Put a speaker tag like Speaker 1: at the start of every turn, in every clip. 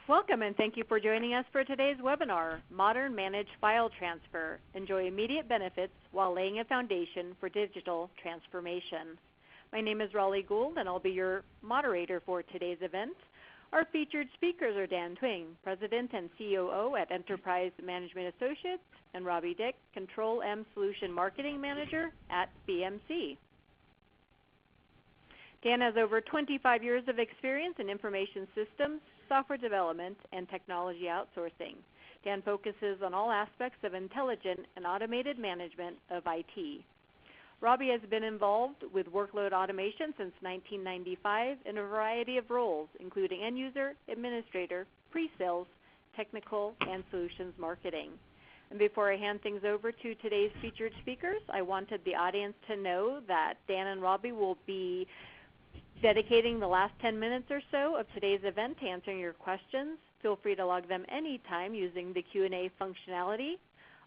Speaker 1: Welcome and thank you for joining us for today's webinar, Modern Managed File Transfer. Enjoy immediate benefits while laying a foundation for digital transformation. My name is Raleigh Gould and I'll be your moderator for today's event. Our featured speakers are Dan Twing, President and COO at Enterprise Management Associates, and Robby Dick, Control M Solution Marketing Manager at BMC. Dan has over 25 years of experience in information systems, software development, and technology outsourcing. Dan focuses on all aspects of intelligent and automated management of IT. Robby has been involved with workload automation since 1995 in a variety of roles, including end user, administrator, pre-sales, technical, and solutions marketing. And before I hand things over to today's featured speakers, I wanted the audience to know that Dan and Robby will be dedicating the last 10 minutes or so of today's event to answering your questions. Feel free to log them anytime using the Q&A functionality.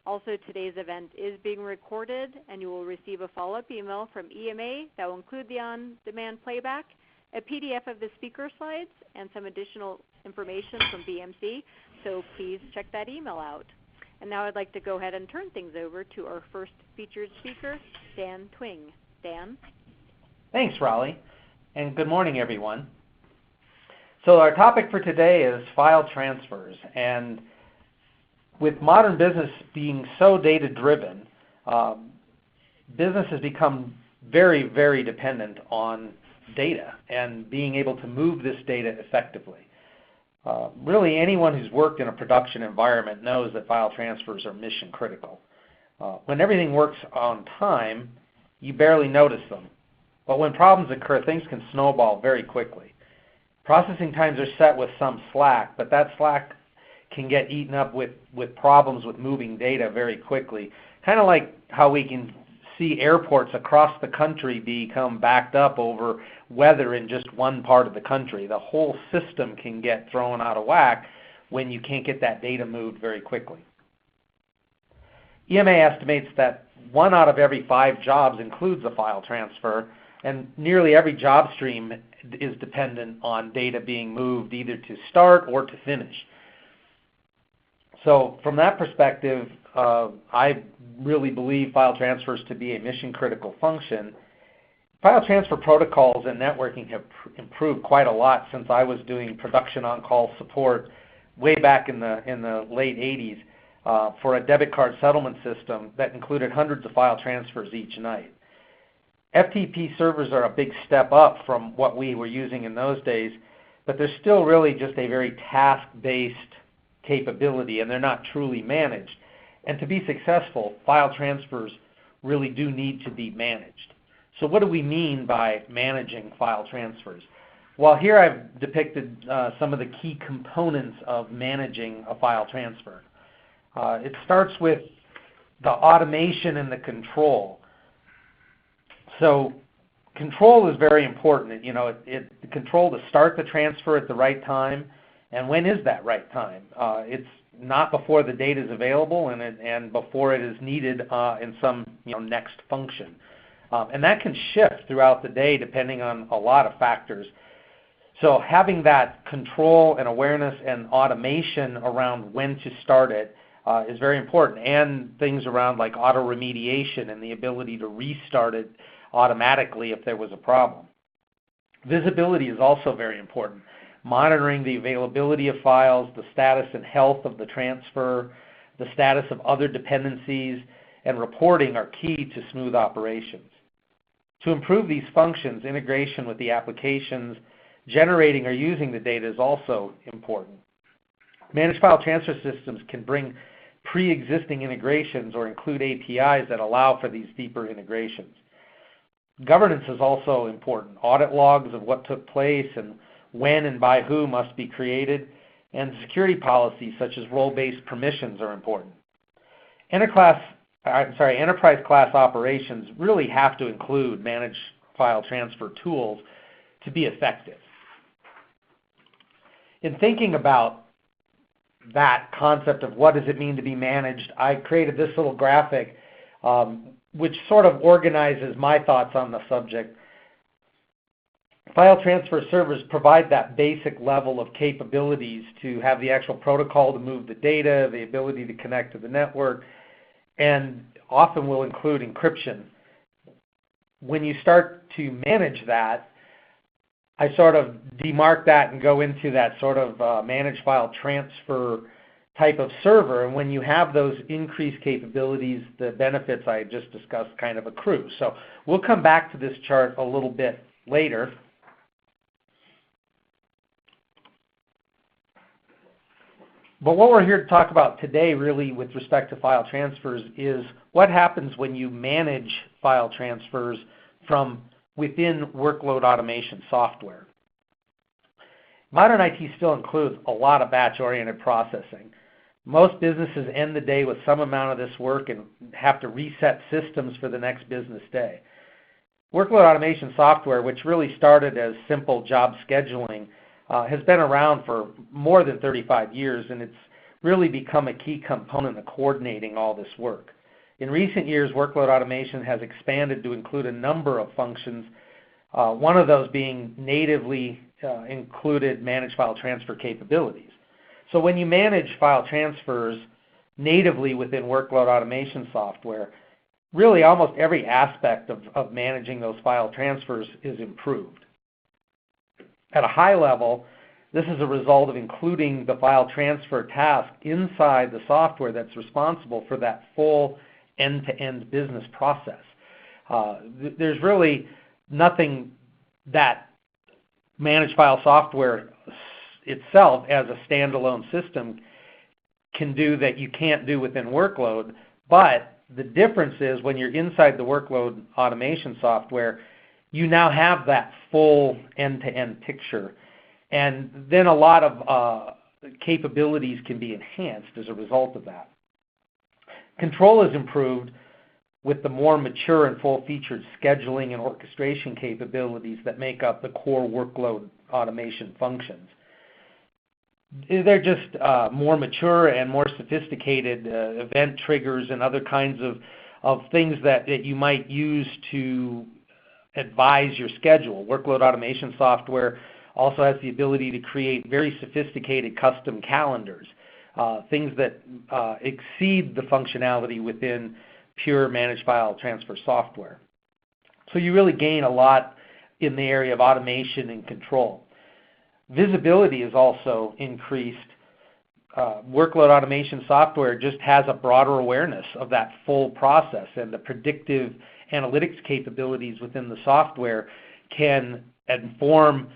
Speaker 1: Also, today's event is being recorded, and you will receive a follow-up email from EMA that will include the on-demand playback, a PDF of the speaker slides, and some additional information from BMC, so please check that email out. And now I'd like to go ahead and turn things over to our first featured speaker, Dan Twing. Dan?
Speaker 2: Thanks, Raleigh. And good morning, everyone. So our topic for today is file transfers. And with modern business being so data-driven, business has become very, very dependent on data and being able to move this data effectively. Really, anyone who's worked in a production environment knows that file transfers are mission critical. When everything works on time, you barely notice them. But when problems occur, things can snowball very quickly. Processing times are set with some slack, but that slack can get eaten up with problems with moving data very quickly. Kind of like how we can see airports across the country become backed up over weather in just one part of the country. The whole system can get thrown out of whack when you can't get that data moved very quickly. EMA estimates that 1 out of every 5 jobs includes a file transfer, and nearly every job stream is dependent on data being moved either to start or to finish. So from that perspective, I really believe file transfers to be a mission-critical function. File transfer protocols and networking have improved quite a lot since I was doing production on-call support way back in the late 80s for a debit card settlement system that included hundreds of file transfers each night. FTP servers are a big step up from what we were using in those days, but they're still really just a very task-based capability, and they're not truly managed. And to be successful, file transfers really do need to be managed. So what do we mean by managing file transfers? Well, here I've depicted some of the key components of managing a file transfer. It starts with the automation and the control. So control is very important. The control to start the transfer at the right time. And when is that right time? It's not before the data is available and before it is needed in some next function. And that can shift throughout the day depending on a lot of factors. So having that control and awareness and automation around when to start it is very important. And things around like auto remediation and the ability to restart it automatically if there was a problem. Visibility is also very important. Monitoring the availability of files, the status and health of the transfer, the status of other dependencies, and reporting are key to smooth operations. To improve these functions, integration with the applications generating or using the data is also important. Managed file transfer systems can bring pre-existing integrations or include APIs that allow for these deeper integrations. Governance is also important. Audit logs of what took place and when and by who must be created, and security policies such as role-based permissions are important. Enterprise class operations really have to include managed file transfer tools to be effective. In thinking about that concept of what does it mean to be managed, I created this little graphic which sort of organizes my thoughts on the subject. File transfer servers provide that basic level of capabilities to have the actual protocol to move the data, the ability to connect to the network, and often will include encryption. When you start to manage that, I sort of demark that and go into that sort of managed file transfer type of server. And when you have those increased capabilities, the benefits I just discussed kind of accrue. So we'll come back to this chart a little bit later. But what we're here to talk about today really with respect to file transfers is what happens when you manage file transfers from within workload automation software. Modern IT still includes a lot of batch-oriented processing. Most businesses end the day with some amount of this work and have to reset systems for the next business day. Workload automation software, which really started as simple job scheduling, has been around for more than 35 years, and it's really become a key component of coordinating all this work. In recent years, workload automation has expanded to include a number of functions, one of those being natively included managed file transfer capabilities. So when you manage file transfers natively within workload automation software, really almost every aspect of managing those file transfers is improved. At a high level, this is a result of including the file transfer task inside the software that's responsible for that full end-to-end business process. There's really nothing that managed file software itself as a standalone system can do that you can't do within workload, but the difference is when you're inside the workload automation software, you now have that full end-to-end picture, and then a lot of capabilities can be enhanced as a result of that. Control is improved with the more mature and full-featured scheduling and orchestration capabilities that make up the core workload automation functions. They're just more mature and more sophisticated event triggers and other kinds of things that you might use to advise your schedule. Workload automation software also has the ability to create very sophisticated custom calendars, things that exceed the functionality within pure managed file transfer software. So you really gain a lot in the area of automation and control. Visibility is also increased. Workload automation software just has a broader awareness of that full process, and the predictive analytics capabilities within the software can inform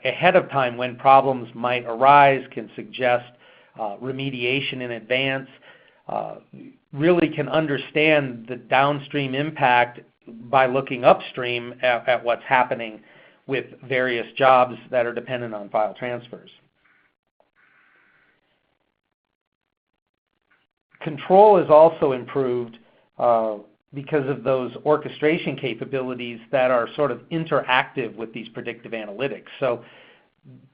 Speaker 2: ahead of time when problems might arise, can suggest remediation in advance, really can understand the downstream impact by looking upstream at what's happening with various jobs that are dependent on file transfers. Control is also improved because of those orchestration capabilities that are sort of interactive with these predictive analytics. So,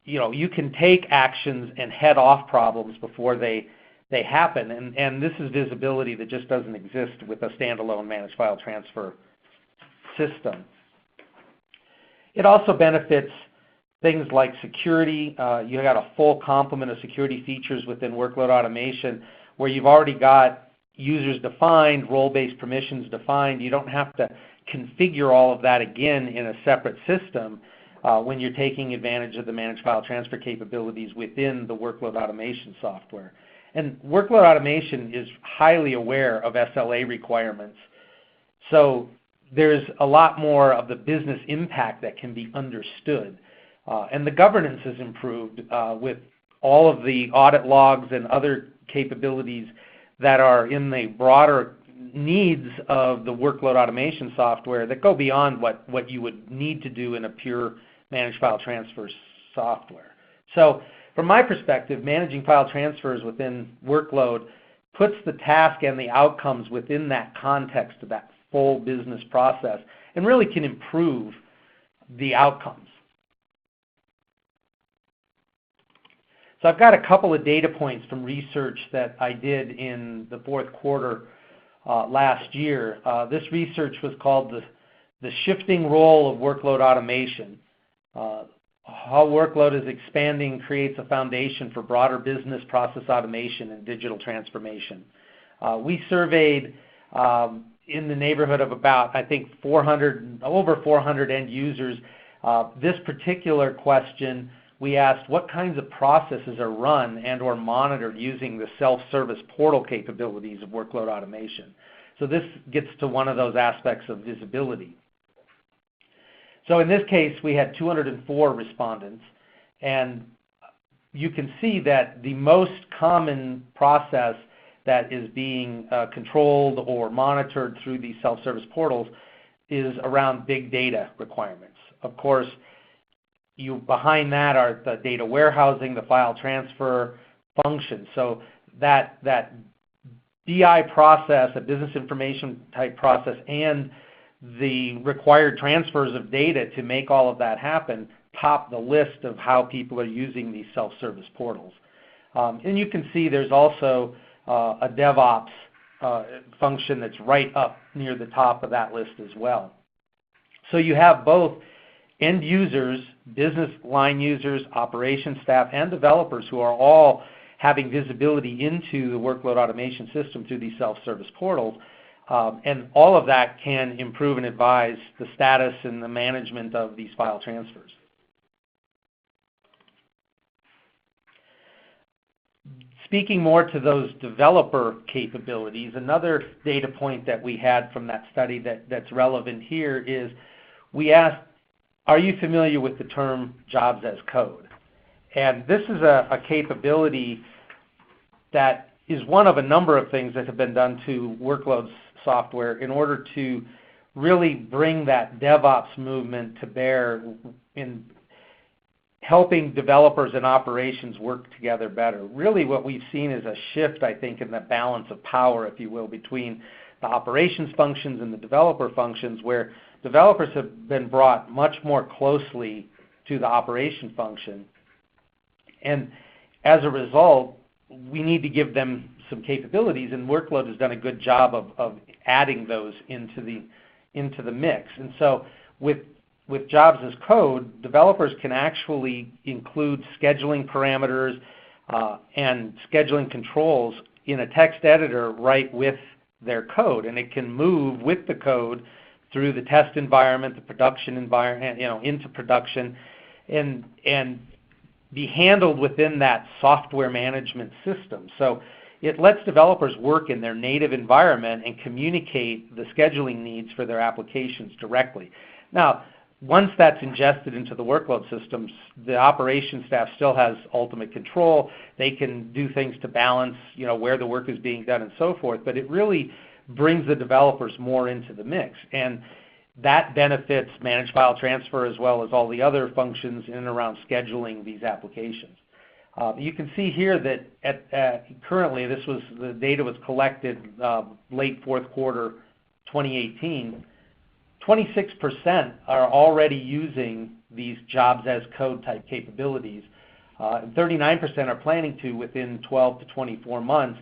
Speaker 2: you can take actions and head off problems before they happen, and this is visibility that just doesn't exist with a standalone managed file transfer system. It also benefits things like security. You got a full complement of security features within workload automation where you've already got users defined, role-based permissions defined. You don't have to configure all of that again in a separate system when you're taking advantage of the managed file transfer capabilities within the workload automation software. And workload automation is highly aware of SLA requirements. So there's a lot more of the business impact that can be understood. And the governance is improved with all of the audit logs and other capabilities that are in the broader needs of the workload automation software that go beyond what you would need to do in a pure managed file transfer software. So from my perspective, managing file transfers within workload puts the task and the outcomes within that context of that full business process and really can improve the outcomes. So I've got a couple of data points from research that I did in the fourth quarter last year. This research was called the Shifting Role of Workload Automation. How workload is expanding creates a foundation for broader business process automation and digital transformation. We surveyed in the neighborhood of about, I think, over 400 end users. This particular question, we asked what kinds of processes are run and or monitored using the self-service portal capabilities of workload automation. So this gets to one of those aspects of visibility. So in this case, we had 204 respondents, and you can see that the most common process that is being controlled or monitored through these self-service portals is around big data requirements. Of course, behind that are the data warehousing, the file transfer functions. So that BI process, a business information type process, and the required transfers of data to make all of that happen top the list of how people are using these self-service portals. And you can see there's also a DevOps function that's right up near the top of that list as well. So you have both end users, business line users, operations staff, and developers who are all having visibility into the workload automation system through these self-service portals. And all of that can improve and advise the status and the management of these file transfers. Speaking more to those developer capabilities, another data point that we had from that study that's relevant here is we asked, are you familiar with the term jobs as code? And this is a capability that is one of a number of things that have been done to workload software in order to really bring that DevOps movement to bear in helping developers and operations work together better. Really what we've seen is a shift, I think, in the balance of power, if you will, between the operations functions and the developer functions, where developers have been brought much more closely to the operation function. And as a result, we need to give them some capabilities, and Workload has done a good job of adding those into the mix. And so with jobs as code, developers can actually include scheduling parameters and scheduling controls in a text editor right with their code, and it can move with the code through the test environment, the production environment, into production, and be handled within that software management system. So it lets developers work in their native environment and communicate the scheduling needs for their applications directly. Now, once that's ingested into the workload systems, the operations staff still has ultimate control. They can do things to balance, where the work is being done and so forth, but it really brings the developers more into the mix. And that benefits managed file transfer as well as all the other functions in and around scheduling these applications. You can see here that currently the data was collected late fourth quarter 2018. 26% are already using these jobs as code type capabilities. 39% are planning to within 12 to 24 months.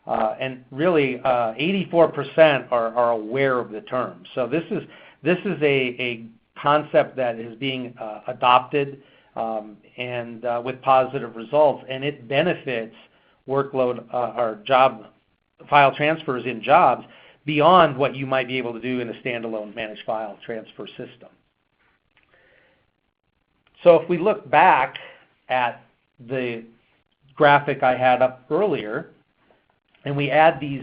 Speaker 2: And really 84% are aware of the term. So this is a concept that is being adopted and with positive results, and it benefits workload or job file transfers in jobs beyond what you might be able to do in a standalone managed file transfer system. So if we look back at the graphic I had up earlier, and we add these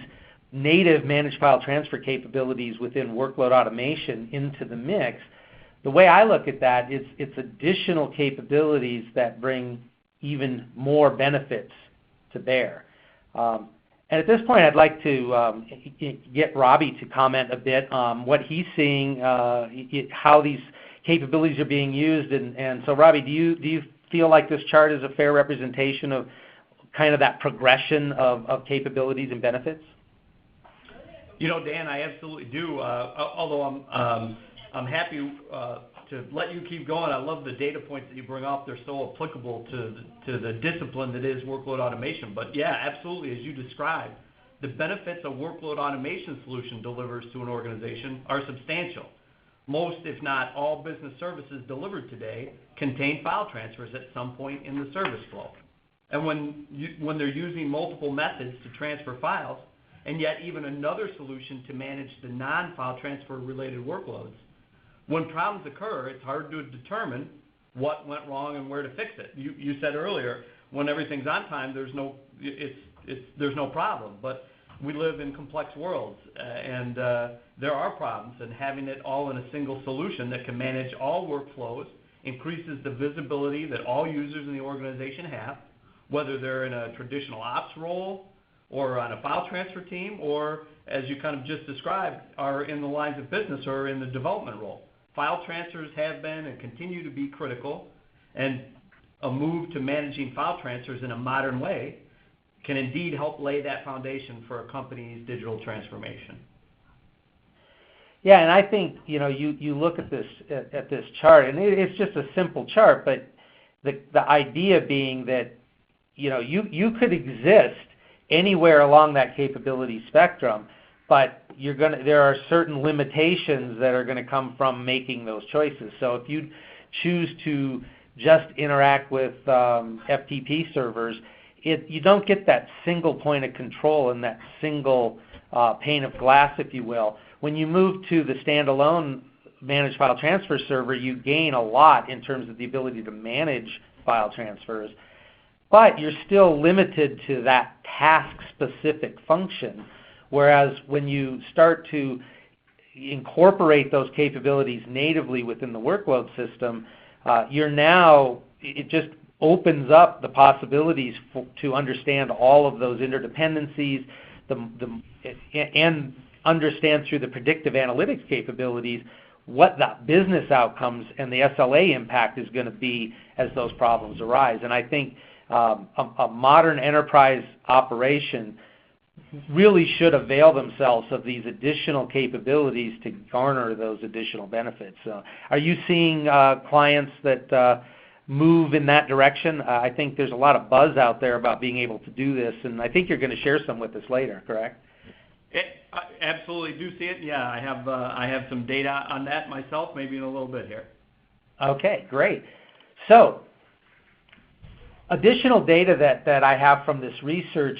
Speaker 2: native managed file transfer capabilities within workload automation into the mix, the way I look at that is it's additional capabilities that bring even more benefits to bear. And at this point, I'd like to get Robby to comment a bit on what he's seeing, how these capabilities are being used. And so, Robby, do you feel like this chart is a fair representation of kind of that progression of capabilities and benefits?
Speaker 3: Dan, I absolutely do. Although I'm happy to let you keep going. I love the data points that you bring up. They're so applicable to the discipline that is workload automation. But yeah, absolutely, as you described, the benefits a workload automation solution delivers to an organization are substantial. most, if not all, business services delivered today contain file transfers at some point in the service flow. And when they're using multiple methods to transfer files, and yet even another solution to manage the non-file transfer related workloads, when problems occur, it's hard to determine what went wrong and where to fix it. You said earlier, when everything's on time, there's no problem. But we live in complex worlds, and there are problems, and having it all in a single solution that can manage all workflows increases the visibility that all users in the organization have, whether they're in a traditional ops role or on a file transfer team, or as you kind of just described, are in the lines of business or in the development role. File transfers have been and continue to be critical, and a move to managing file transfers in a modern way can indeed help lay that foundation for a company's digital transformation.
Speaker 2: Yeah, and I think you look at this chart, and it's just a simple chart, but the idea being that you could exist anywhere along that capability spectrum, but there are certain limitations that are going to come from making those choices. So if you choose to just interact with FTP servers, you don't get that single point of control and that single pane of glass, if you will. When you move to the standalone managed file transfer server, you gain a lot in terms of the ability to manage file transfers, but you're still limited to that task-specific function, whereas when you start to incorporate those capabilities natively within the workload system, it just opens up the possibilities to understand all of those interdependencies and understand through the predictive analytics capabilities what the business outcomes and the SLA impact is going to be as those problems arise. And I think a modern enterprise operation really should avail themselves of these additional capabilities to garner those additional benefits. Are you seeing clients that move in that direction? I think there's a lot of buzz out there about being able to do this, and I think you're going to share some with us later, correct?
Speaker 3: I absolutely do see it. Yeah, I have some data on that myself, maybe in a little bit here.
Speaker 2: Okay, great. So, additional data that I have from this research,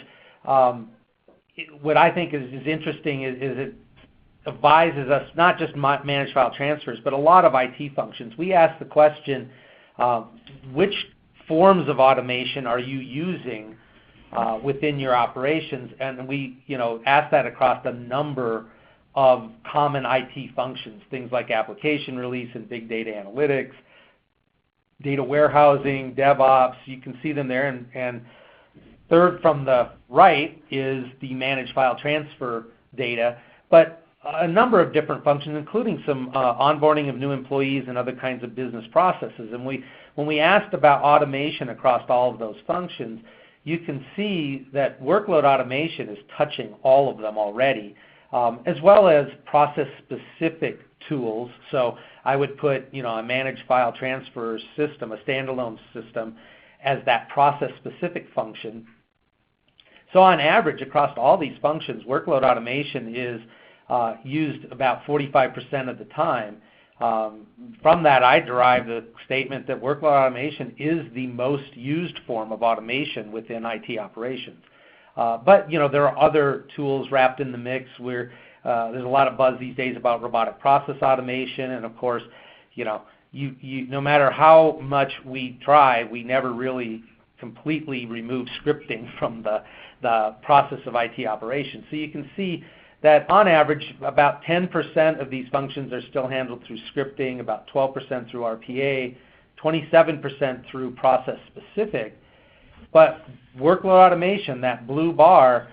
Speaker 2: what I think is interesting is it advises us not just managed file transfers, but a lot of IT functions. We ask the question, which forms of automation are you using within your operations? And we ask that across a number of common IT functions, things like application release and big data analytics, data warehousing, DevOps. You can see them there. And third from the right is the managed file transfer data, but a number of different functions, including some onboarding of new employees and other kinds of business processes. And when we asked about automation across all of those functions, you can see that workload automation is touching all of them already, as well as process-specific tools. So I would put a managed file transfer system, a standalone system, as that process-specific function. So on average, across all these functions, workload automation is used about 45% of the time. From that, I derive the statement that workload automation is the most used form of automation within IT operations. But there are other tools wrapped in the mix where there's a lot of buzz these days about robotic process automation, and of course, no matter how much we try, we never really completely remove scripting from the process of IT operations. So you can see that on average, about 10% of these functions are still handled through scripting, about 12% through RPA, 27% through process-specific. But workload automation, that blue bar,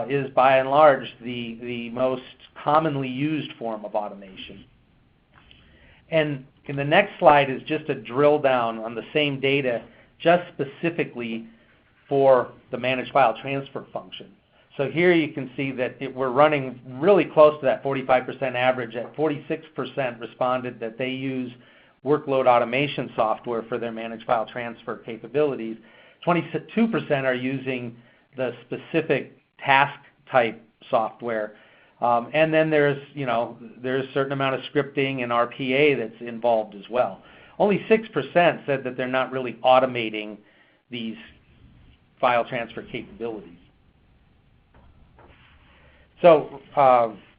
Speaker 2: is by and large the most commonly used form of automation. And in the next slide is just a drill down on the same data, just specifically for the managed file transfer function. So here you can see that we're running really close to that 45% average. At 46% responded that they use workload automation software for their managed file transfer capabilities. 22% are using the specific task type software. And then there's a certain amount of scripting and RPA that's involved as well. Only 6% said that they're not really automating these file transfer capabilities. So,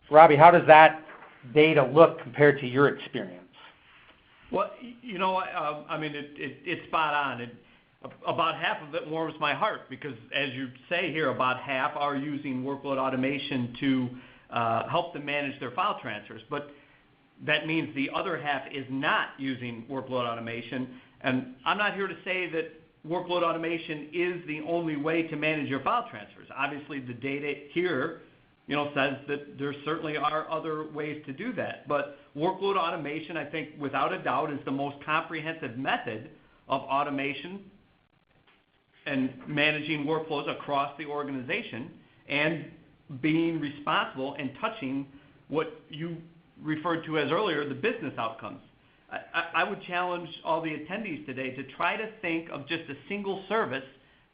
Speaker 2: Robby, how does that data look compared to your experience?
Speaker 3: Well, I mean, it's spot on. About half of it warms my heart because, as you say here, about half are using workload automation to help them manage their file transfers. But that means the other half is not using workload automation. And I'm not here to say that workload automation is the only way to manage your file transfers. Obviously, the data here says that there certainly are other ways to do that. But workload automation, I think, without a doubt, is the most comprehensive method of automation and managing workflows across the organization and being responsible and touching what you referred to as earlier, the business outcomes. I would challenge all the attendees today to try to think of just a single service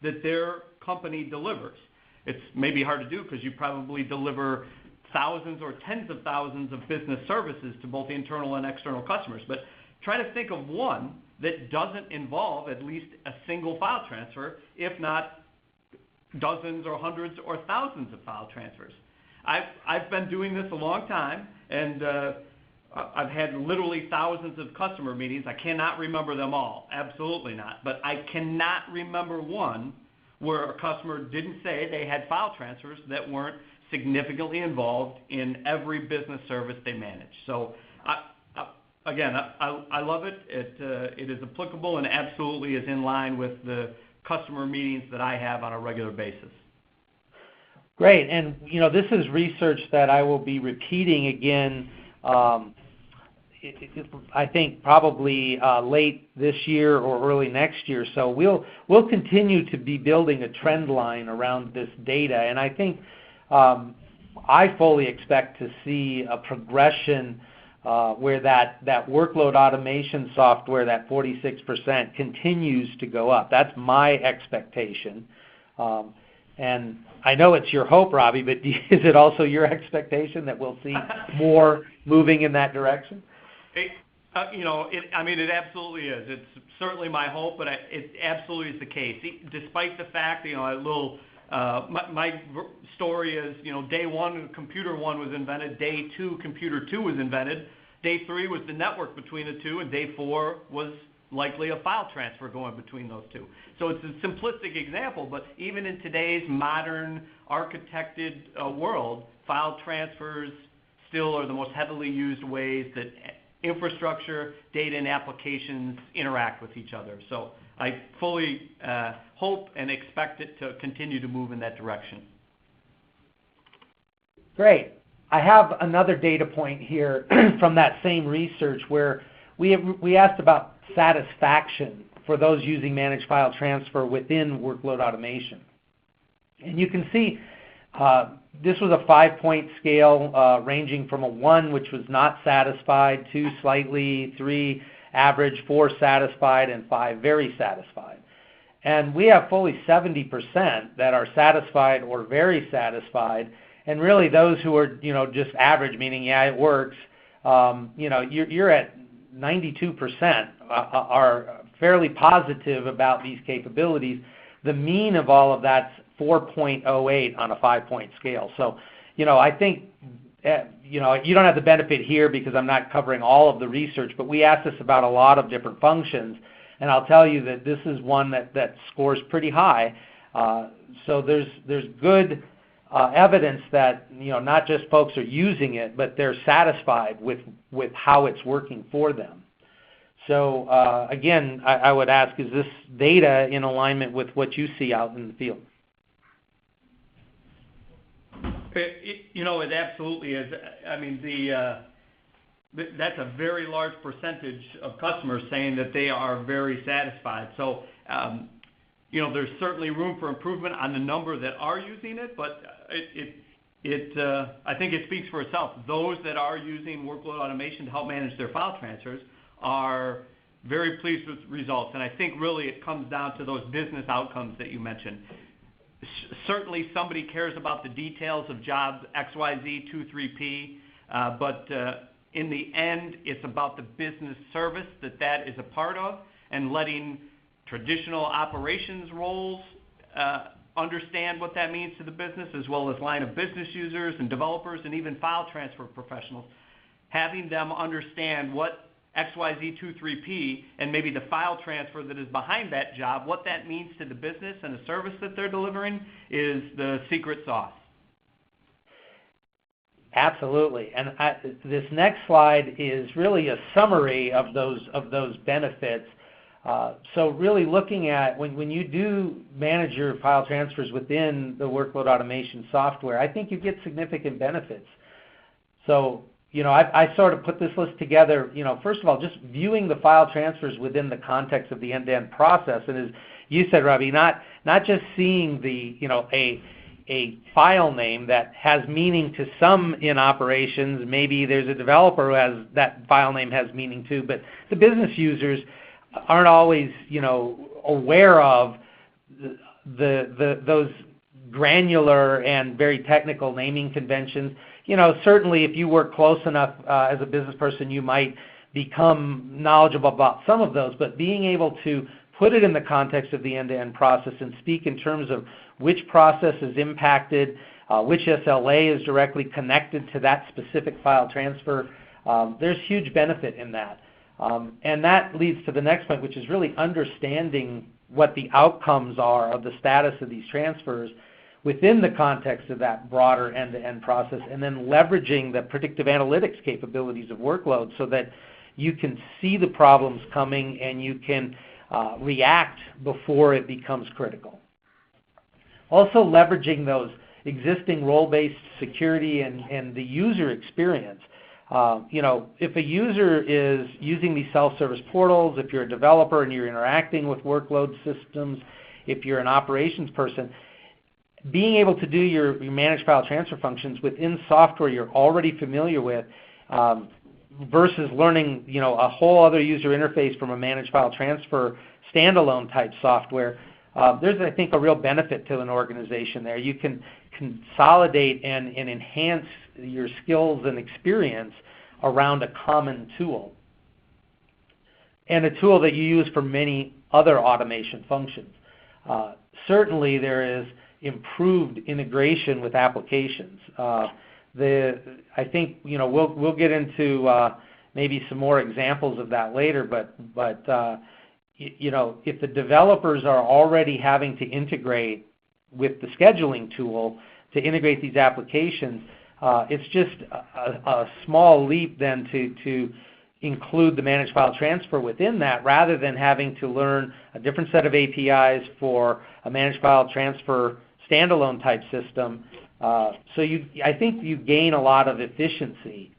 Speaker 3: that their company delivers. It's maybe hard to do because you probably deliver thousands or tens of thousands of business services to both internal and external customers. But try to think of one that doesn't involve at least a single file transfer, if not dozens or hundreds or thousands of file transfers. I've been doing this a long time, and I've had literally thousands of customer meetings. I cannot remember them all, absolutely not. But I cannot remember one where a customer didn't say they had file transfers that weren't significantly involved in every business service they manage. So, again, I love it. It is applicable and absolutely is in line with the customer meetings that I have on a regular basis.
Speaker 2: Great. And, this is research that I will be repeating again, I think probably late this year or early next year. So we'll continue to be building a trend line around this data. And I think I fully expect to see a progression where that workload automation software, that 46%, continues to go up. That's my expectation. And I know it's your hope, Robby, but is it also your expectation that we'll see more moving in that direction?
Speaker 3: It absolutely is. It's certainly my hope, but it absolutely is the case. Despite the fact, my story is, day one, computer one was invented. Day two, computer two was invented. Day three was the network between the two, and day four was likely a file transfer going between those two. So it's a simplistic example, but even in today's modern architected world, file transfers still are the most heavily used ways that infrastructure, data, and applications interact with each other. So I fully hope and expect it to continue to move in that direction.
Speaker 2: Great. I have another data point here from that same research where we asked about satisfaction for those using managed file transfer within workload automation. And you can see this was a 5-point scale ranging from a 1, which was not satisfied, 2 slightly, 3 average, 4 satisfied, and 5 very satisfied. And we have fully 70% that are satisfied or very satisfied, and really those who are just average, meaning yeah, it works. You're at 92% are fairly positive about these capabilities. The mean of all of that's 4.08 on a 5-point scale. So, I think, you don't have the benefit here because I'm not covering all of the research, but we asked this about a lot of different functions, and I'll tell you that this is one that scores pretty high. So there's good evidence that, not just folks are using it, but they're satisfied with how it's working for them. So, again, I would ask, is this data in alignment with what you see out in the field?
Speaker 3: It absolutely is. I mean, that's a very large percentage of customers saying that they are very satisfied. So, there's certainly room for improvement on the number that are using it, but I think it speaks for itself. Those that are using workload automation to help manage their file transfers are very pleased with results. And I think really it comes down to those business outcomes that you mentioned. certainly somebody cares about the details of jobs XYZ 2-3P, but in the end, it's about the business service that is a part of, and letting traditional operations roles understand what that means to the business, as well as line of business users and developers and even file transfer professionals, having them understand what XYZ 2-3P and maybe the file transfer that is behind that job, what that means to the business and the service that they're delivering is the secret sauce.
Speaker 2: Absolutely. And this next slide is really a summary of those benefits. So really looking at when you do manage your file transfers within the workload automation software, I think you get significant benefits. So, I sort of put this list together, first of all, just viewing the file transfers within the context of the end-to-end process. And as you said, Robby, not just seeing a file name that has meaning to some in operations. Maybe there's a developer who has that file name has meaning to, but the business users aren't always, aware of those granular and very technical naming conventions. Certainly if you work close enough as a business person, you might become knowledgeable about some of those, but being able to put it in the context of the end-to-end process and speak in terms of which process is impacted, which SLA is directly connected to that specific file transfer, there's huge benefit in that. And that leads to the next point, which is really understanding what the outcomes are of the status of these transfers within the context of that broader end-to-end process, and then leveraging the predictive analytics capabilities of workloads so that you can see the problems coming and you can react before it becomes critical. Also leveraging those existing role-based security and the user experience. If a user is using these self-service portals, if you're a developer and you're interacting with workload systems, if you're an operations person, being able to do your managed file transfer functions within software you're already familiar with versus learning a whole other user interface from a managed file transfer standalone type software, there's, I think, a real benefit to an organization there. You can consolidate and enhance your skills and experience around a common tool, and a tool that you use for many other automation functions. Certainly there is improved integration with applications. I think we'll get into maybe some more examples of that later, but if the developers are already having to integrate with the scheduling tool to integrate these applications, it's just a small leap then to include the managed file transfer within that, rather than having to learn a different set of APIs for a managed file transfer standalone type system. So I think you gain a lot of efficiency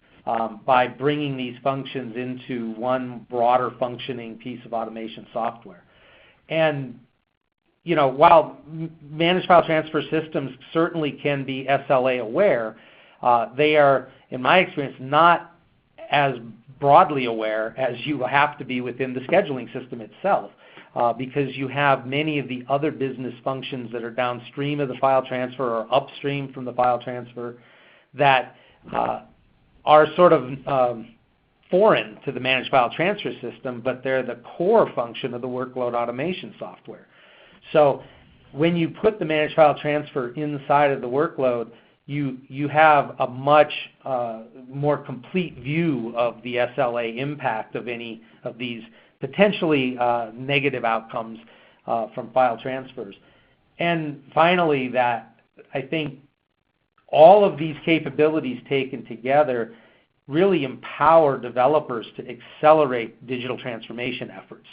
Speaker 2: by bringing these functions into one broader functioning piece of automation software. And while managed file transfer systems certainly can be SLA aware, they are, in my experience, not as broadly aware as you have to be within the scheduling system itself, because you have many of the other business functions that are downstream of the file transfer or upstream from the file transfer that are sort of foreign to the managed file transfer system, but they're the core function of the workload automation software. So when you put the managed file transfer inside of the workload, you have a much more complete view of the SLA impact of any of these potentially negative outcomes from file transfers. And finally, that I think all of these capabilities taken together really empower developers to accelerate digital transformation efforts.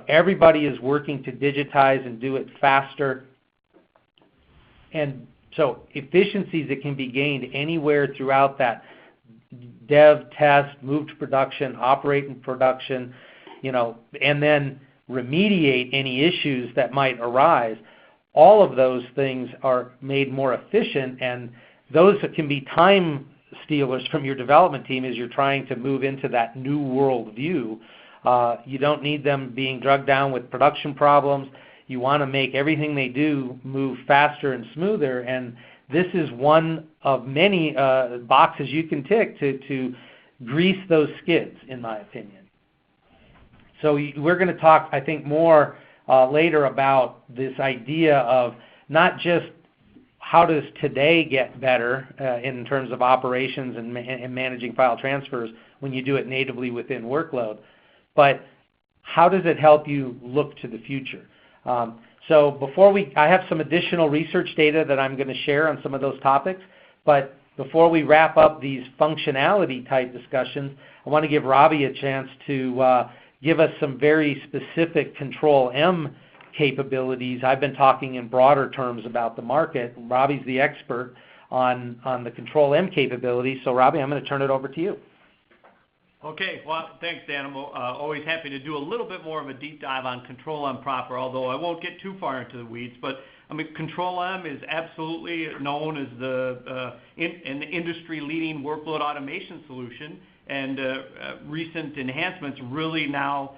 Speaker 2: Everybody is working to digitize and do it faster. And so efficiencies that can be gained anywhere throughout that dev, test, move to production, operate in production, and then remediate any issues that might arise. All of those things are made more efficient, and those can be time stealers from your development team as you're trying to move into that new world view. You don't need them being drugged down with production problems. You want to make everything they do move faster and smoother, and this is one of many boxes you can tick to grease those skids, in my opinion. So we're going to talk, I think, more later about this idea of not just how does today get better in terms of operations and managing file transfers when you do it natively within workload, but how does it help you look to the future? So I have some additional research data that I'm going to share on some of those topics, but before we wrap up these functionality type discussions, I want to give Robby a chance to give us some very specific Control-M capabilities. I've been talking in broader terms about the market. Robby's the expert on the Control-M capabilities. So Robby, I'm going to turn it over to you.
Speaker 3: Okay, well, thanks, Dan. I'm always happy to do a little bit more of a deep dive on Control-M proper, although I won't get too far into the weeds. But I mean, Control-M is absolutely known as an industry-leading workload automation solution, and recent enhancements really now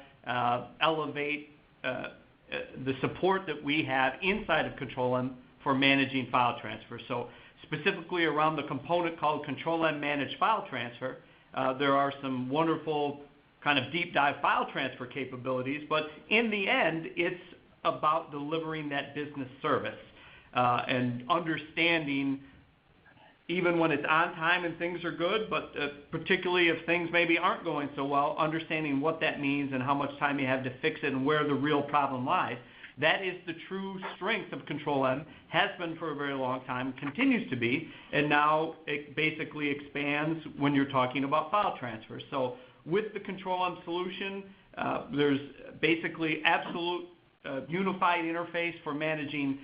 Speaker 3: elevate the support that we have inside of Control-M for managing file transfer. So specifically around the component called Control-M Managed File Transfer, there are some wonderful kind of deep dive file transfer capabilities, but in the end, it's about delivering that business service and understanding, even when it's on time and things are good, but particularly if things maybe aren't going so well, understanding what that means and how much time you have to fix it and where the real problem lies. That is the true strength of Control-M, has been for a very long time, continues to be, and now it basically expands when you're talking about file transfer. So with the Control-M solution, there's basically absolute unified interface for managing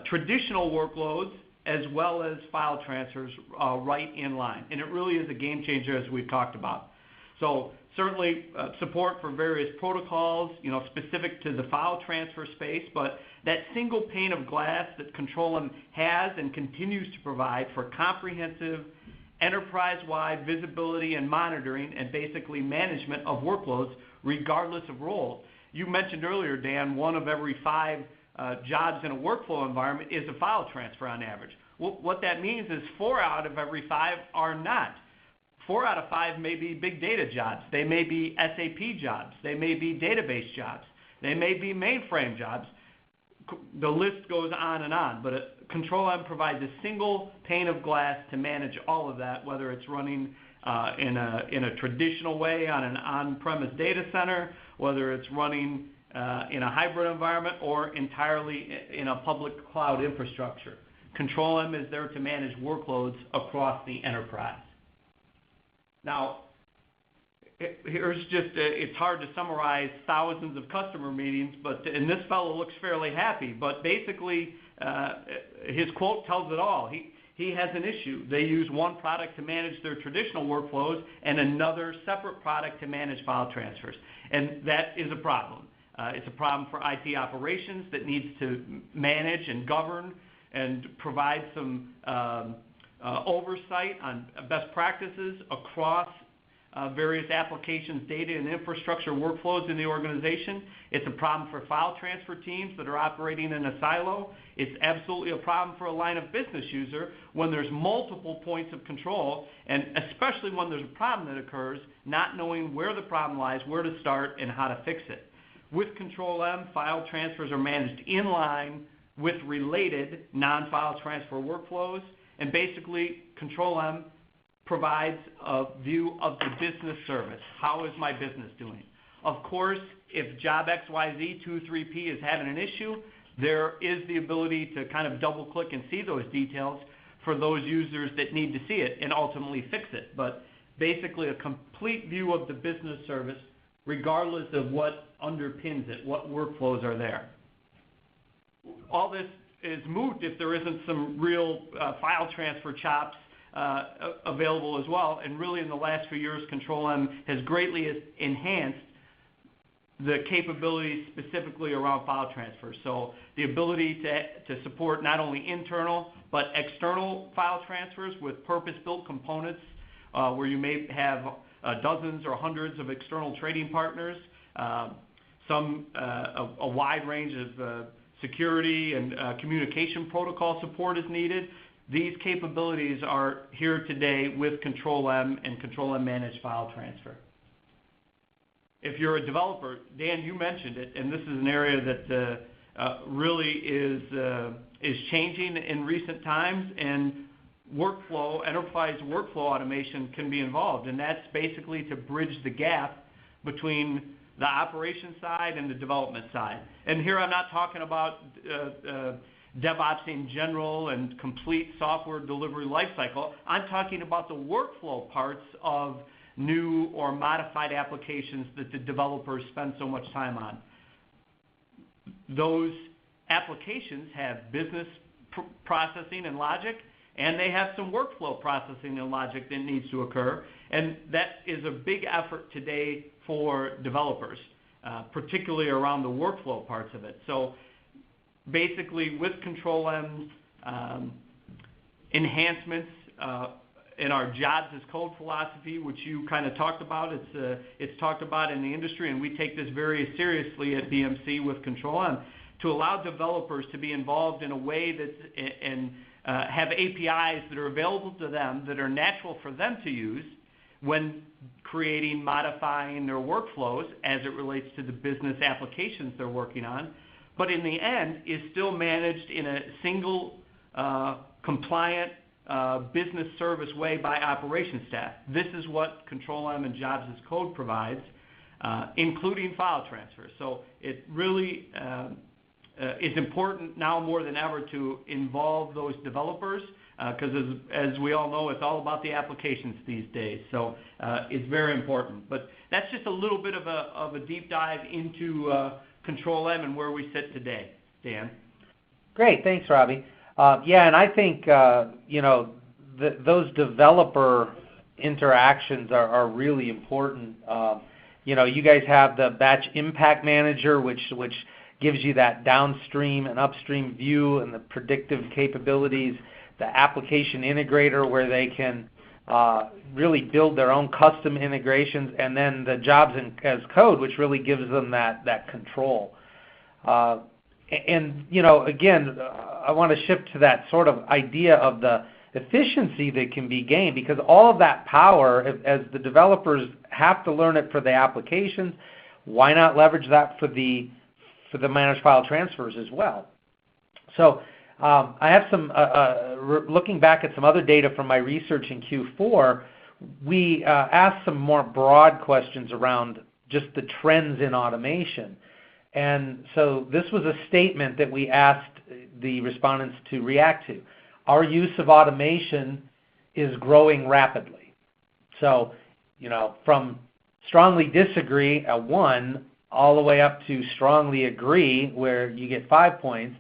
Speaker 3: traditional workloads as well as file transfers right in line. And it really is a game changer, as we've talked about. So certainly support for various protocols, specific to the file transfer space, but that single pane of glass that Control-M has and continues to provide for comprehensive enterprise-wide visibility and monitoring and basically management of workloads regardless of role. You mentioned earlier, Dan, 1 of every 5 jobs in a workflow environment is a file transfer on average. Well, what that means is 4 out of every 5 are not. 4 out of 5 may be big data jobs. They may be SAP jobs. They may be database jobs. They may be mainframe jobs. The list goes on and on. But Control-M provides a single pane of glass to manage all of that, whether it's running in a traditional way on an on-premise data center, whether it's running in a hybrid environment, or entirely in a public cloud infrastructure. Control-M is there to manage workloads across the enterprise. Now, it's hard to summarize thousands of customer meetings, and this fellow looks fairly happy, but basically his quote tells it all. He has an issue. They use one product to manage their traditional workflows and another separate product to manage file transfers, and that is a problem. It's a problem for IT operations that needs to manage and govern and provide some oversight on best practices across various applications, data, and infrastructure workflows in the organization. It's a problem for file transfer teams that are operating in a silo. It's absolutely a problem for a line of business user when there's multiple points of control, and especially when there's a problem that occurs, not knowing where the problem lies, where to start, and how to fix it. With Control-M, file transfers are managed in line with related non-file transfer workflows, and basically Control-M provides a view of the business service. How is my business doing? Of course, if job XYZ 23P is having an issue, there is the ability to kind of double click and see those details for those users that need to see it and ultimately fix it. But basically a complete view of the business service regardless of what underpins it, what workflows are there. All this is moot if there isn't some real file transfer chops available as well. And really in the last few years, Control-M has greatly enhanced the capabilities specifically around file transfer. So the ability to support not only internal but external file transfers with purpose-built components where you may have dozens or hundreds of external trading partners. a wide range of security and communication protocol support is needed. These capabilities are here today with Control-M and Control-M Managed File Transfer. If you're a developer, Dan, you mentioned it, and this is an area that really is changing in recent times, and enterprise workflow automation can be involved, and that's basically to bridge the gap between the operations side and the development side. And here I'm not talking about DevOps in general and complete software delivery lifecycle. I'm talking about the workflow parts of new or modified applications that the developers spend so much time on. Those applications have business processing and logic, and they have some workflow processing and logic that needs to occur, and that is a big effort today for developers, particularly around the workflow parts of it. So basically with Control-M's enhancements in our jobs as code philosophy, which you kind of talked about, it's talked about in the industry, and we take this very seriously at BMC with Control-M, to allow developers to be involved in a way that's and have APIs that are available to them that are natural for them to use when creating, modifying their workflows as it relates to the business applications they're working on, but in the end is still managed in a single compliant business service way by operations staff. This is what Control-M and Jobs as Code provides, including file transfer. So it really is important now more than ever to involve those developers, because as we all know, it's all about the applications these days. So it's very important. But that's just a little bit of a deep dive into Control-M and where we sit today. Dan? Great.
Speaker 2: Thanks, Robby. Yeah, and I think, those developer interactions are really important. You guys have the Batch Impact Manager, which gives you that downstream and upstream view and the predictive capabilities, the application integrator where they can really build their own custom integrations, and then the Jobs as Code, which really gives them that control. Again, I want to shift to that sort of idea of the efficiency that can be gained, because all of that power, as the developers have to learn it for the applications, why not leverage that for the managed file transfers as well? So I have some, looking back at some other data from my research in Q4, we asked some more broad questions around just the trends in automation. And so this was a statement that we asked the respondents to react to. Our use of automation is growing rapidly. So, from strongly disagree, a 1, all the way up to strongly agree, where you get 5 points,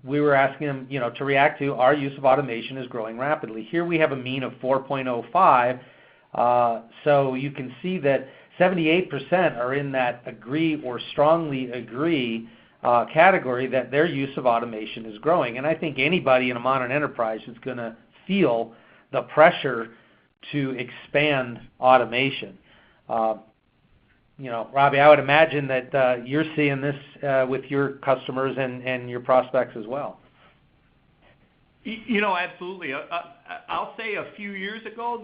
Speaker 2: we were asking them, to react to our use of automation is growing rapidly. Here we have a mean of 4.05, so you can see that 78% are in that agree or strongly agree category that their use of automation is growing. And I think anybody in a modern enterprise is going to feel the pressure to expand automation. Robby, I would imagine that you're seeing this with your customers and your prospects as well.
Speaker 3: Absolutely. I'll say a few years ago,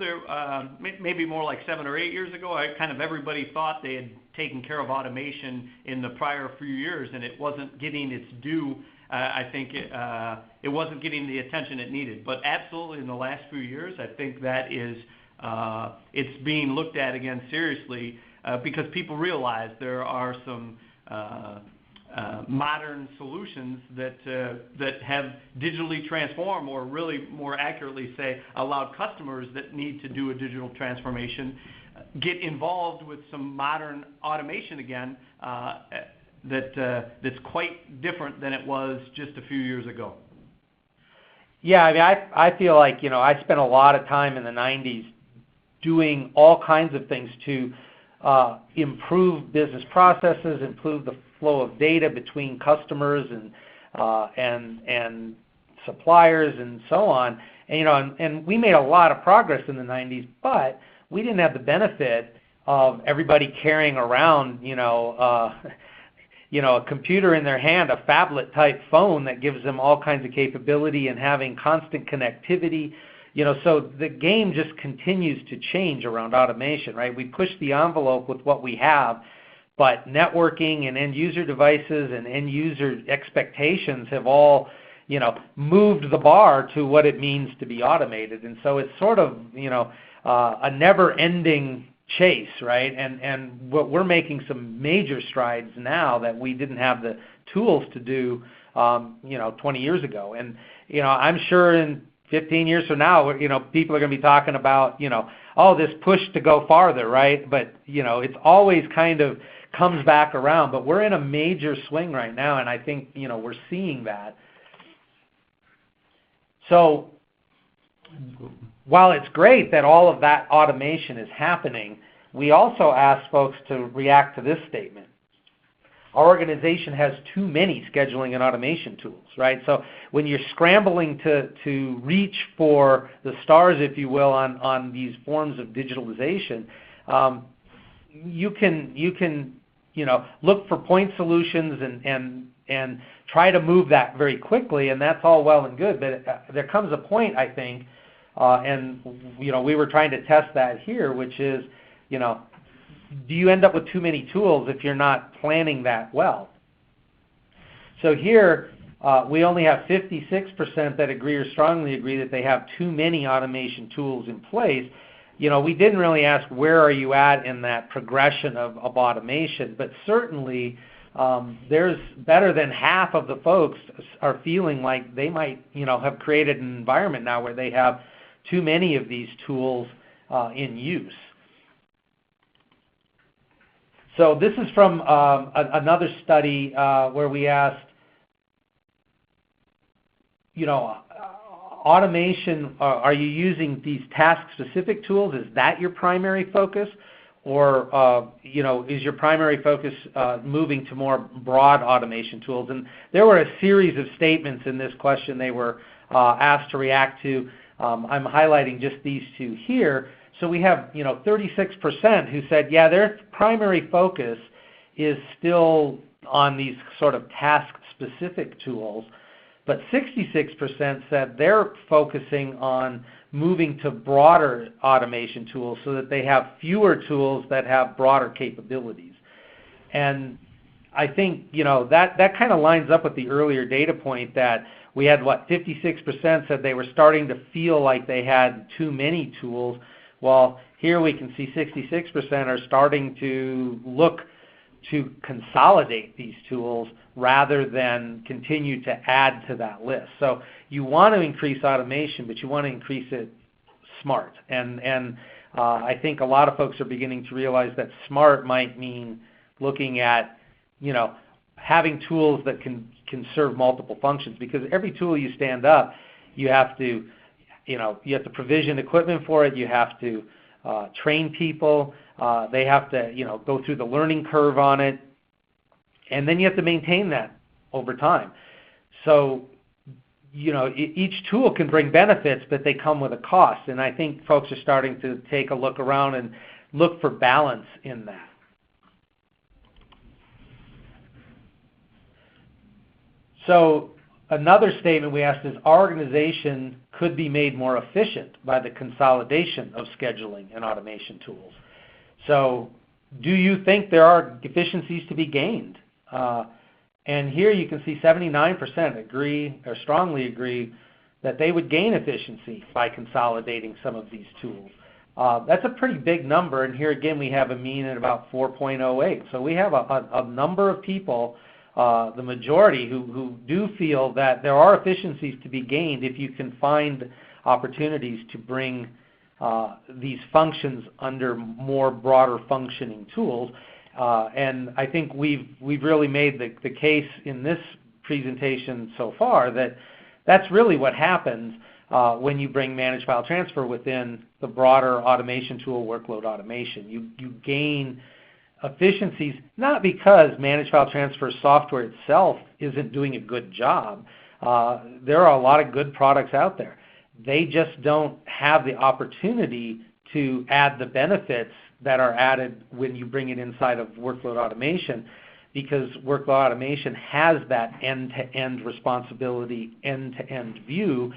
Speaker 3: maybe more like 7 or 8 years ago, everybody thought they had taken care of automation in the prior few years, and it wasn't getting its due. I think it wasn't getting the attention it needed. But absolutely, in the last few years, I think that is it's being looked at again seriously, because people realize there are some modern solutions that have digitally transformed, or really more accurately say, allowed customers that need to do a digital transformation get involved with some modern automation again that's quite different than it was just a few years ago.
Speaker 2: Yeah, I feel like, I spent a lot of time in the 90s doing all kinds of things to improve business processes, improve the flow of data between customers and suppliers and so on. And we made a lot of progress in the 90s, but we didn't have the benefit of everybody carrying around, a computer in their hand, a phablet-type phone that gives them all kinds of capability and having constant connectivity. So the game just continues to change around automation, right? We push the envelope with what we have, but networking and end-user devices and end-user expectations have all, moved the bar to what it means to be automated. And so it's sort of, a never-ending chase, right? And we're making some major strides now that we didn't have the tools to do, 20 years ago. And, I'm sure in 15 years from now, people are going to be talking about, this push to go farther, right? But, it's always kind of comes back around. But we're in a major swing right now, and I think, we're seeing that. So while it's great that all of that automation is happening, we also ask folks to react to this statement. Our organization has too many scheduling and automation tools, right? So when you're scrambling to reach for the stars, if you will, on these forms of digitalization, you can look for point solutions and try to move that very quickly, and that's all well and good. But there comes a point, I think, and we were trying to test that here, which is, do you end up with too many tools if you're not planning that well? So here, we only have 56% that agree or strongly agree that they have too many automation tools in place. We didn't really ask where are you at in that progression of automation, but certainly there's better than half of the folks are feeling like they might, have created an environment now where they have too many of these tools in use. So this is from another study where we asked, automation, are you using these task-specific tools? Is that your primary focus? Or, is your primary focus moving to more broad automation tools? And there were a series of statements in this question they were asked to react to. I'm highlighting just these two here. So we have, 36% who said, yeah, their primary focus is still on these sort of task-specific tools, but 66% said they're focusing on moving to broader automation tools so that they have fewer tools that have broader capabilities. And I think, that kind of lines up with the earlier data point that we had, 56% said they were starting to feel like they had too many tools. Well, here we can see 66% are starting to look to consolidate these tools rather than continue to add to that list. So you want to increase automation, but you want to increase it smart. And I think a lot of folks are beginning to realize that smart might mean looking at, having tools that can serve multiple functions, because every tool you stand up, you have to provision equipment for it. You have to train people. They have to, go through the learning curve on it. And then you have to maintain that over time. So, each tool can bring benefits, but they come with a cost. And I think folks are starting to take a look around and look for balance in that. So another statement we asked is, our organization could be made more efficient by the consolidation of scheduling and automation tools. So do you think there are efficiencies to be gained? And here you can see 79% agree or strongly agree that they would gain efficiency by consolidating some of these tools. That's a pretty big number, and here again we have a mean at about 4.08. So we have a number of people, the majority, who do feel that there are efficiencies to be gained if you can find opportunities to bring these functions under more broader functioning tools. And I think we've really made the case in this presentation so far that that's really what happens when you bring managed file transfer within the broader automation tool, workload automation. You gain efficiencies, not because managed file transfer software itself isn't doing a good job. There are a lot of good products out there. They just don't have the opportunity to add the benefits that are added when you bring it inside of workload automation, because workload automation has that end-to-end responsibility, end-to-end view,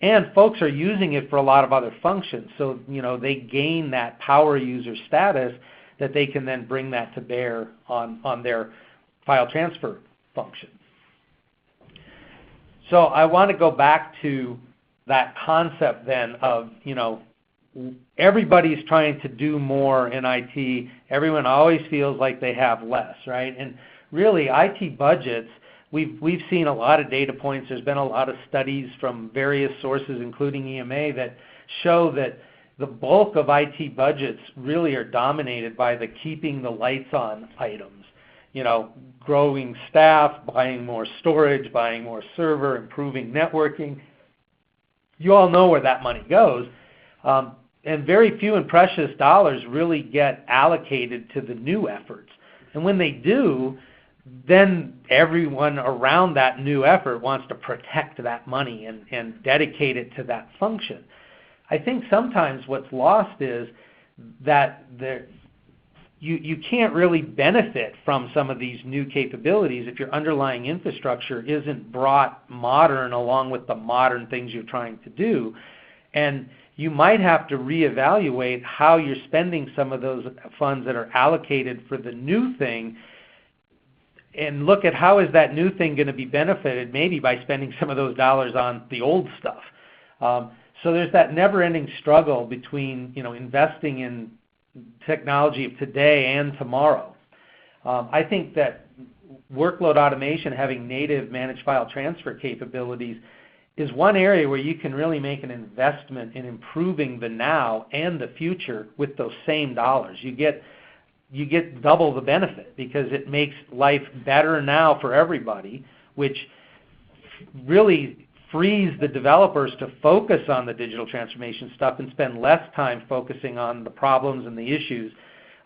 Speaker 2: and folks are using it for a lot of other functions. So, they gain that power user status that they can then bring that to bear on their file transfer function. So I want to go back to that concept then of, everybody's trying to do more in IT. Everyone always feels like they have less, right? And really, IT budgets, we've seen a lot of data points. There's been a lot of studies from various sources, including EMA, that show that the bulk of IT budgets really are dominated by the keeping the lights on items. Growing staff, buying more storage, buying more server, improving networking. You all know where that money goes. And very few and precious dollars really get allocated to the new efforts. And when they do, then everyone around that new effort wants to protect that money and dedicate it to that function. I think sometimes what's lost is that you can't really benefit from some of these new capabilities if your underlying infrastructure isn't brought modern along with the modern things you're trying to do. And you might have to reevaluate how you're spending some of those funds that are allocated for the new thing and look at how is that new thing going to be benefited maybe by spending some of those dollars on the old stuff. So there's that never-ending struggle between investing in technology of today and tomorrow. I think that workload automation, having native managed file transfer capabilities, is one area where you can really make an investment in improving the now and the future with those same dollars. You get double the benefit because it makes life better now for everybody, which really frees the developers to focus on the digital transformation stuff and spend less time focusing on the problems and the issues,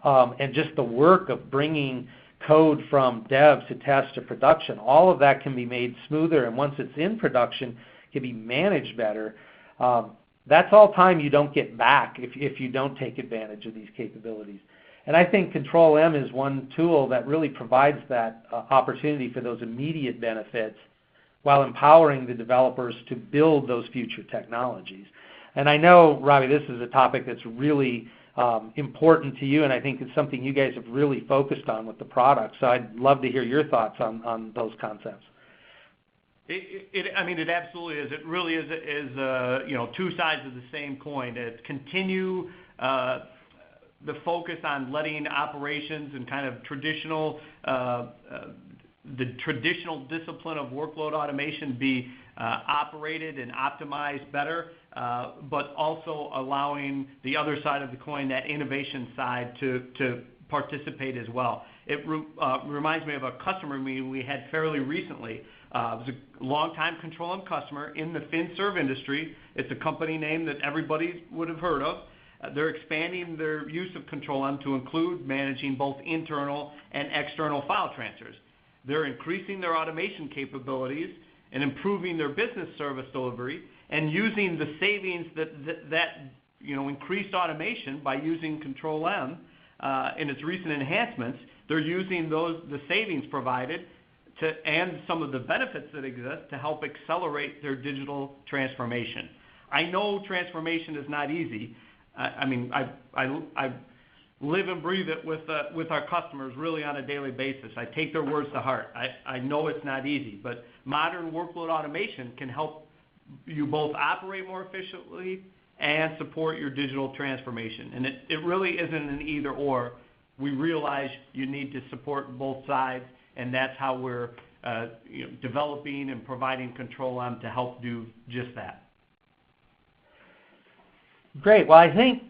Speaker 2: and just the work of bringing code from dev to test to production. All of that can be made smoother, and once it's in production, can be managed better. That's all time you don't get back if you don't take advantage of these capabilities. And I think Control-M is one tool that really provides that opportunity for those immediate benefits while empowering the developers to build those future technologies. And I know, Robby, this is a topic that's really important to you, and I think it's something you guys have really focused on with the product. So I'd love to hear your thoughts on those concepts.
Speaker 3: It absolutely is. It really is two sides of the same coin. It continue the focus on letting operations and kind of traditional the traditional discipline of workload automation be operated and optimized better, but also allowing the other side of the coin, that innovation side, to participate as well. It reminds me of a customer meeting we had fairly recently. It was a long-time Control-M customer in the FinServ industry. It's a company name that everybody would have heard of. They're expanding their use of Control-M to include managing both internal and external file transfers. They're increasing their automation capabilities and improving their business service delivery, and using the savings that increased automation by using Control-M in its recent enhancements. They're using the savings provided and some of the benefits that exist to help accelerate their digital transformation. I know transformation is not easy. I live and breathe it with our customers really on a daily basis. I take their words to heart. I know it's not easy, but modern workload automation can help you both operate more efficiently and support your digital transformation. And it really isn't an either or. We realize you need to support both sides, and that's how we're developing and providing Control-M to help do just that.
Speaker 2: Great. Well, I think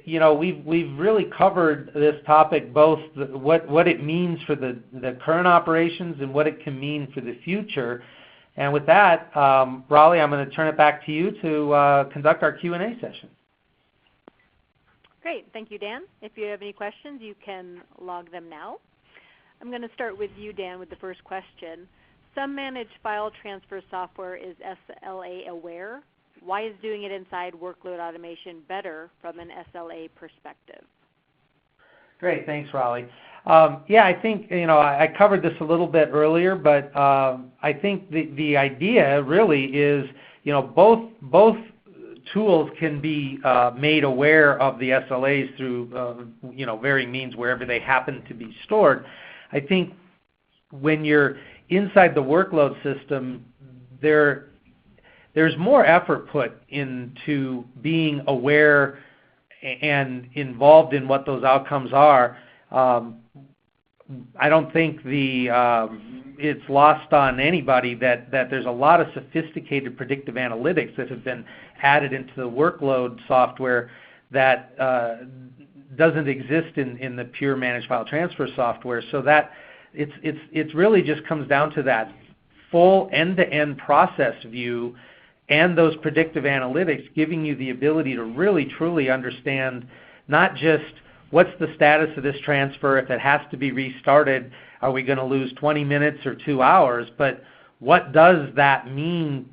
Speaker 2: we've really covered this topic, both what it means for the current operations and what it can mean for the future. And with that, Raleigh, I'm going to turn it back to you to conduct our Q&A session.
Speaker 1: Great. Thank you, Dan. If you have any questions, you can log them now. I'm going to start with you, Dan, with the first question. Some managed file transfer software is SLA aware. Why is doing it inside workload automation better from an SLA perspective?
Speaker 2: Great, thanks, Raleigh. Yeah, I think I covered this a little bit earlier, but I think the idea really is both tools can be made aware of the SLAs through varying means wherever they happen to be stored. I think when you're inside the workload system, there's more effort put into being aware and involved in what those outcomes are. I don't think it's lost on anybody that there's a lot of sophisticated predictive analytics that have been added into the workload software that doesn't exist in the pure managed file transfer software. So that it really just comes down to that full end-to-end process view and those predictive analytics giving you the ability to really truly understand not just what's the status of this transfer, if it has to be restarted, are we going to lose 20 minutes or 2 hours, but what does that mean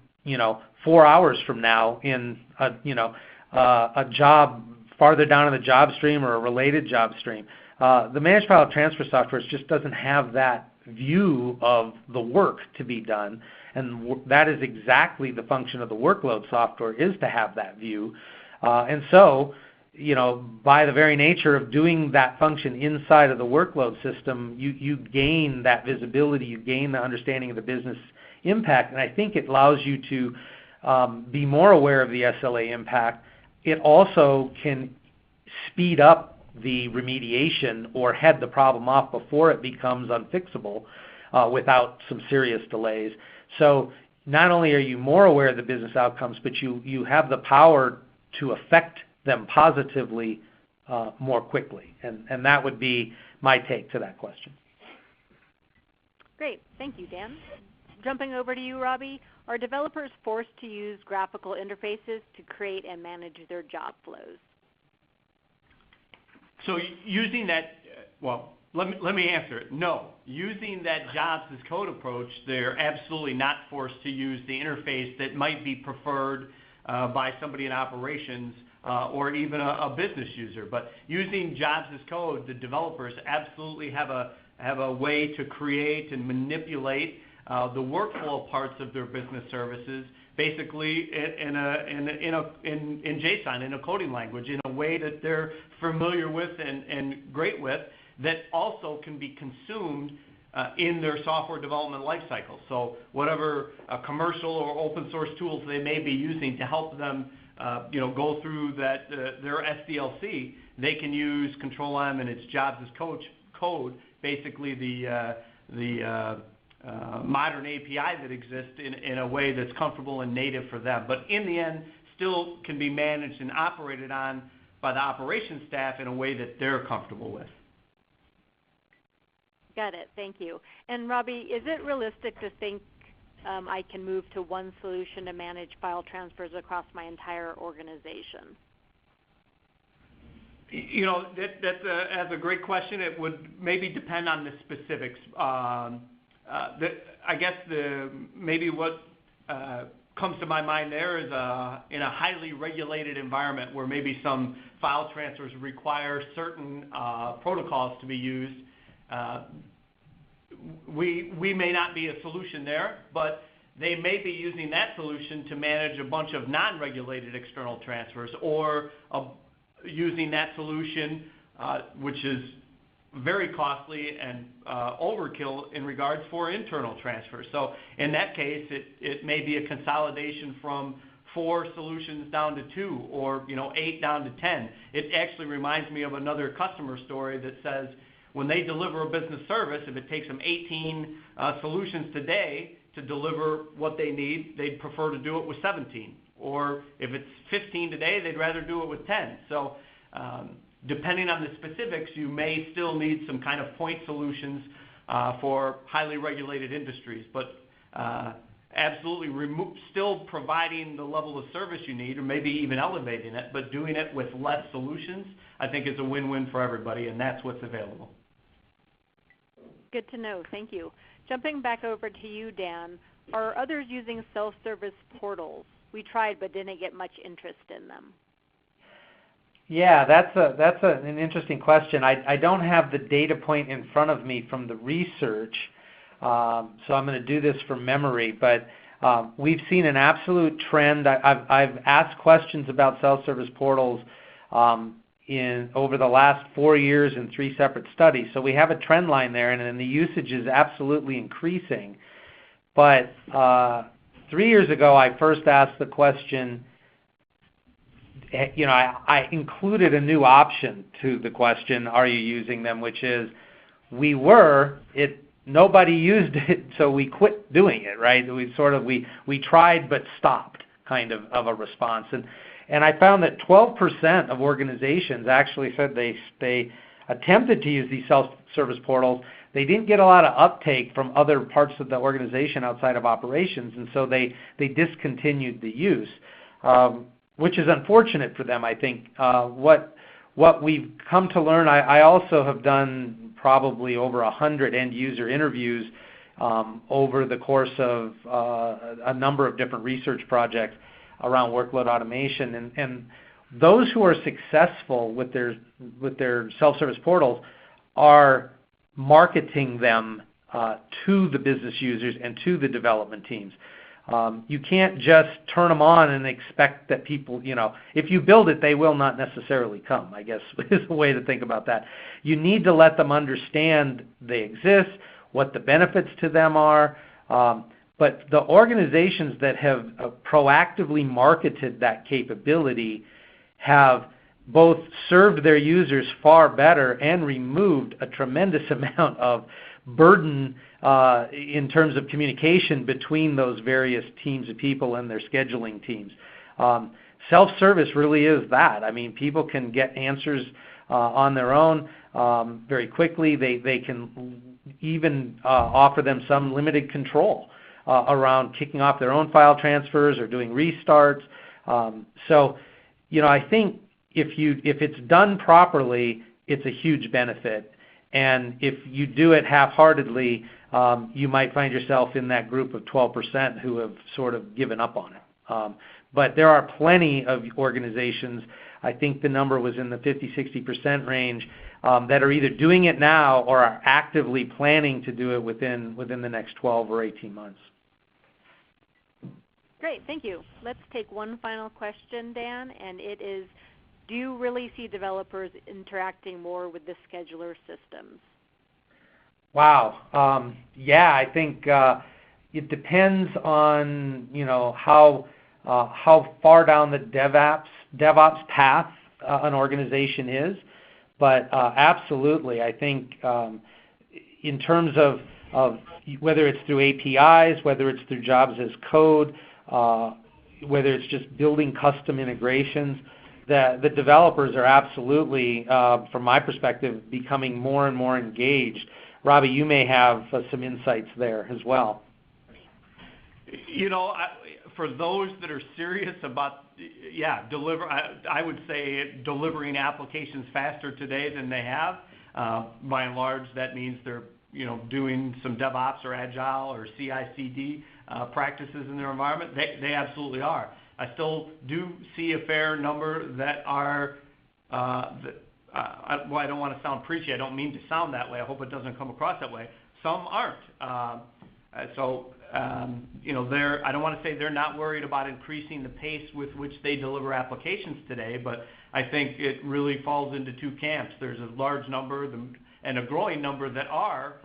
Speaker 2: 4 hours from now in a job farther down in the job stream or a related job stream. The managed file transfer software just doesn't have that view of the work to be done, and that is exactly the function of the workload software, is to have that view. And so, by the very nature of doing that function inside of the workload system, you gain that visibility, you gain the understanding of the business impact, and I think it allows you to be more aware of the SLA impact. It also can speed up the remediation or head the problem off before it becomes unfixable without some serious delays. So not only are you more aware of the business outcomes, but you have the power to affect them positively more quickly. And that would be my take to that question.
Speaker 1: Great. Thank you, Dan. Jumping over to you, Robby, are developers forced to use graphical interfaces to create and manage their job flows?
Speaker 3: So using that, let me answer it. No. Using that jobs as code approach, they're absolutely not forced to use the interface that might be preferred by somebody in operations or even a business user. But using jobs as code, the developers absolutely have a way to create and manipulate the workflow parts of their business services, basically in JSON, in a coding language, in a way that they're familiar with and great with, that also can be consumed in their software development lifecycle. So whatever commercial or open source tools they may be using to help them go through their SDLC, they can use Control-M and its jobs as code, basically the modern API that exists in a way that's comfortable and native for them. But in the end, still can be managed and operated on by the operations staff in a way that they're comfortable with.
Speaker 1: Got it. Thank you. And Robby, is it realistic to think I can move to one solution to manage file transfers across my entire organization?
Speaker 3: That's a great question. It would maybe depend on the specifics. I guess maybe what comes to my mind there is in a highly regulated environment where maybe some file transfers require certain protocols to be used. We may not be a solution there, but they may be using that solution to manage a bunch of non-regulated external transfers, or using that solution, which is very costly and overkill in regards for internal transfers. So in that case, it may be a consolidation from 4 solutions down to 2, or 8 down to 10. It actually reminds me of another customer story that says when they deliver a business service, if it takes them 18 solutions today to deliver what they need, they'd prefer to do it with 17. Or if it's 15 today, they'd rather do it with 10. So depending on the specifics, you may still need some kind of point solutions for highly regulated industries. But absolutely still providing the level of service you need, or maybe even elevating it, but doing it with less solutions, I think is a win-win for everybody, and that's what's available.
Speaker 1: Good to know. Thank you. Jumping back over to you, Dan, are others using self-service portals? We tried but didn't get much interest in them.
Speaker 2: Yeah, that's an interesting question. I don't have the data point in front of me from the research, so I'm going to do this from memory. But we've seen an absolute trend. I've asked questions about self-service portals over the last 4 years in 3 separate studies. So we have a trend line there, and the usage is absolutely increasing. But 3 years ago, I first asked the question. I included a new option to the question, are you using them, which is nobody used it, so we quit doing it, right? We tried but stopped kind of a response. And I found that 12% of organizations actually said they attempted to use these self-service portals. They didn't get a lot of uptake from other parts of the organization outside of operations, and so they discontinued the use. Which is unfortunate for them, I think. What we've come to learn, I also have done probably over 100 end-user interviews over the course of a number of different research projects around workload automation. And those who are successful with their self-service portals are marketing them to the business users and to the development teams. You can't just turn them on and expect that people, if you build it, they will not necessarily come, I guess is a way to think about that. You need to let them understand they exist, what the benefits to them are. But the organizations that have proactively marketed that capability have both served their users far better and removed a tremendous amount of burden in terms of communication between those various teams of people and their scheduling teams. Self-service really is that. I mean, people can get answers on their own very quickly. They can even offer them some limited control around kicking off their own file transfers or doing restarts. So, I think if it's done properly, it's a huge benefit. And if you do it half-heartedly, you might find yourself in that group of 12% who have sort of given up on it. But there are plenty of organizations, I think the number was in the 50-60% range, that are either doing it now or are actively planning to do it within the next 12 or 18 months.
Speaker 1: Great, thank you. Let's take one final question, Dan, and it is, do you really see developers interacting more with the scheduler systems?
Speaker 2: Wow. Yeah, I think it depends on how far down the DevOps path an organization is, but absolutely, I think in terms of whether it's through APIs, whether it's through jobs as code, whether it's just building custom integrations, the developers are absolutely, from my perspective, becoming more and more engaged. Robby, you may have some insights there as well.
Speaker 3: For those that are serious about, I would say delivering applications faster today than they have. By and large, that means they're doing some DevOps or Agile or CI/CD practices in their environment. They absolutely are. I still do see a fair number that are, I don't want to sound preachy. I don't mean to sound that way. I hope it doesn't come across that way. Some aren't. I don't want to say they're not worried about increasing the pace with which they deliver applications today, but I think it really falls into two camps. There's a large number and a growing number that are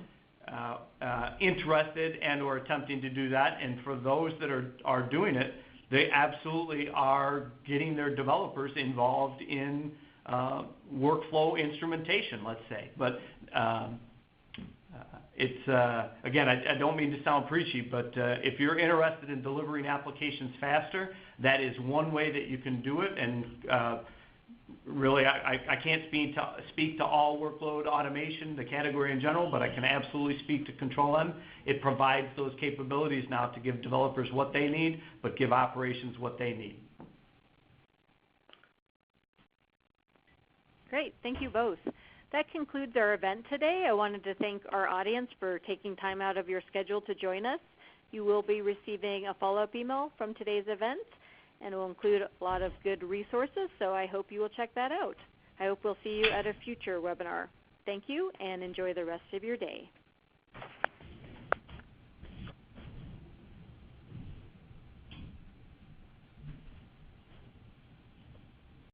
Speaker 3: interested and or attempting to do that, and for those that are doing it, they absolutely are getting their developers involved in workflow instrumentation, let's say. But it's, again, I don't mean to sound preachy, but if you're interested in delivering applications faster, that is one way that you can do it. And really, I can't speak to all workload automation, the category in general, but I can absolutely speak to Control M. It provides those capabilities now to give developers what they need, but give operations what they need.
Speaker 1: Great, thank you both. That concludes our event today. I wanted to thank our audience for taking time out of your schedule to join us. You will be receiving a follow-up email from today's event. and it will include a lot of good resources, so I hope you will check that out. I hope we'll see you at a future webinar. Thank you, and enjoy the rest of your day.